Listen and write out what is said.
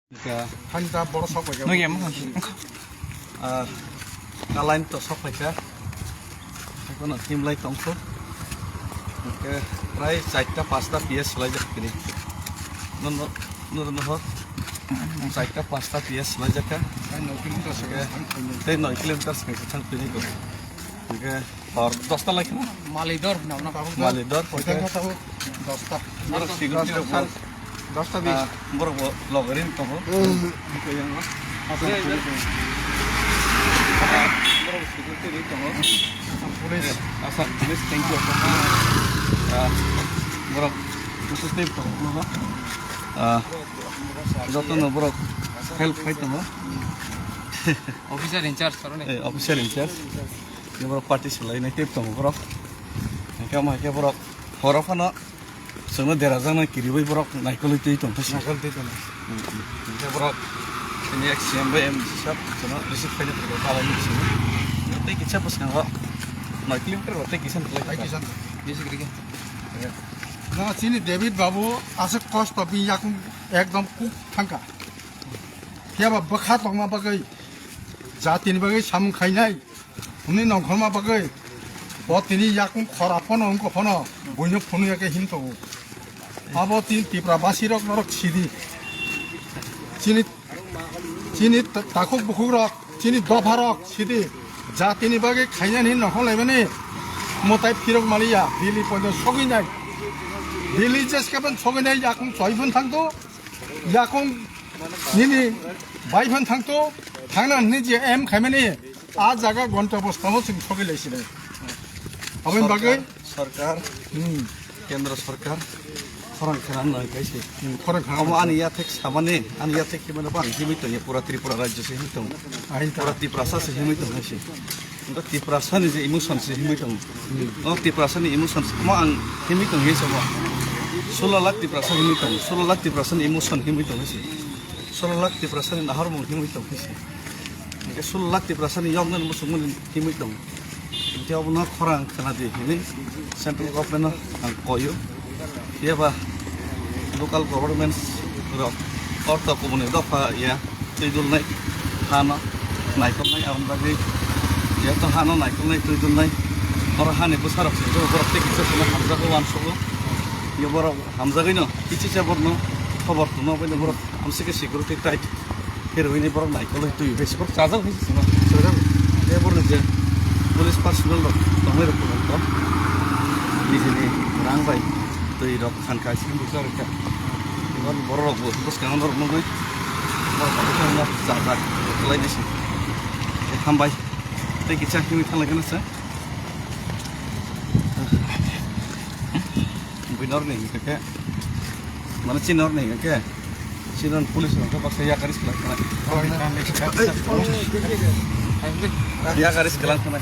Hanta boro sok paika. Nagi emang sih. Kalain to sok paika. এখন হিমলাই তংস ওকে প্রায় 4টা 5টা পিএস লাই যাকনি নন হর 4টা 5টা পিএস লাই যাকা 9 কিলোমিটার সকে 9 কিলোমিটার সকে থাং পিনি কো ওকে আর 10টা লাইক না মালিদর না পাবো মালিদর পয়সা কথা 10টা বড় সিকিউরিটি 10টা 20 বড় লগরিন তো ওকে yang apa boro security ri to police asal pulis thank you borok khusus tim to no joto no borok help khai to officer in charge করনে official in charge ni borok party selai nai tip to borok ke borok horofano sono derajana kiribai borok naikoli tei to সকল দিতে না ke borok ini XMBM sab sono receive khai to kala ni sini tei kicha pas ngao 9 kilometer tei kisan ভাই lai কিষান বেশি করে ke না চিনি David বাবু আছে কষ্ট বি ইয়াকুম একদম কুক থাঙ্কা কেবা বখা তংমা বাগৈ জাতিনি বাগৈ সামুং খাইনাই উনি নংখলমা বাগৈ ব তিনি ইয়াকুম খরা ফন অঙ্ক ফন বইনো ফनु একে হিন তো আবো তিন তিপ্রা বাসিরক নরক সিদি চিনি চিনি তাকুক বুকুক রক চিনি দফারক সিদি জাতিনি বাগৈ খাইনানি নখলাইবানি মতাই ফিরক মালিয়া দিল্লি পর্যন্ত সগিনাই দিল্লি যেসকাবেন সগিনাই ইয়াকুম 6분 থাকতো ইয়াকুম নিনি 22분 থাকতো থাকনা নিজে এম খাইমানি আ জায়গা গন্তব্যস্থানও जों সগিলাইছিলেন আবেন বাগৈ सरकार केन्द्र सरकार खरं खालाम नय कायसे খরং हम आनिया tek sabane aniya tek kimana bang himi to ya pura tripura rajya se himi to আইন pura tiprasa se himi to haise ndo tiprasa ni je emotion se himi to no tiprasa ni emotion mo ang himi to he samo 16 lakh tiprasa himi to 16 lakh tiprasa ni emotion himi to haise 16 lakh tiprasa ni nahar mo himi to haise ke 16 lakh tiprasa ni yong nan mo sumun himi to dia buna khorang kana de himi central government ang koyo ya ba local governments orta komune dofa ya tuidul nai hana naikol nai aun bagi ya to hana naikol nai tuidul nai or hane busarok se do borok te kitsa sona hamza ko wan sogo ya borok hamza gaino kichi cha borno খবর তো নবে borok amsike security tight heroine borok naikol tuই besi borok chajak hisi sona chajak ya borno je police personnel rok tongai rok to dijini rang bai tui rok khanka sing bisar ka iban borok bo bus kangan rok nongoi borok jata kelai disi hambai tei kicha kimi thalai kana sa binor nei ke mana chinor nei ke chinon police rok ka ya karis kelak kana ya karis kelak kana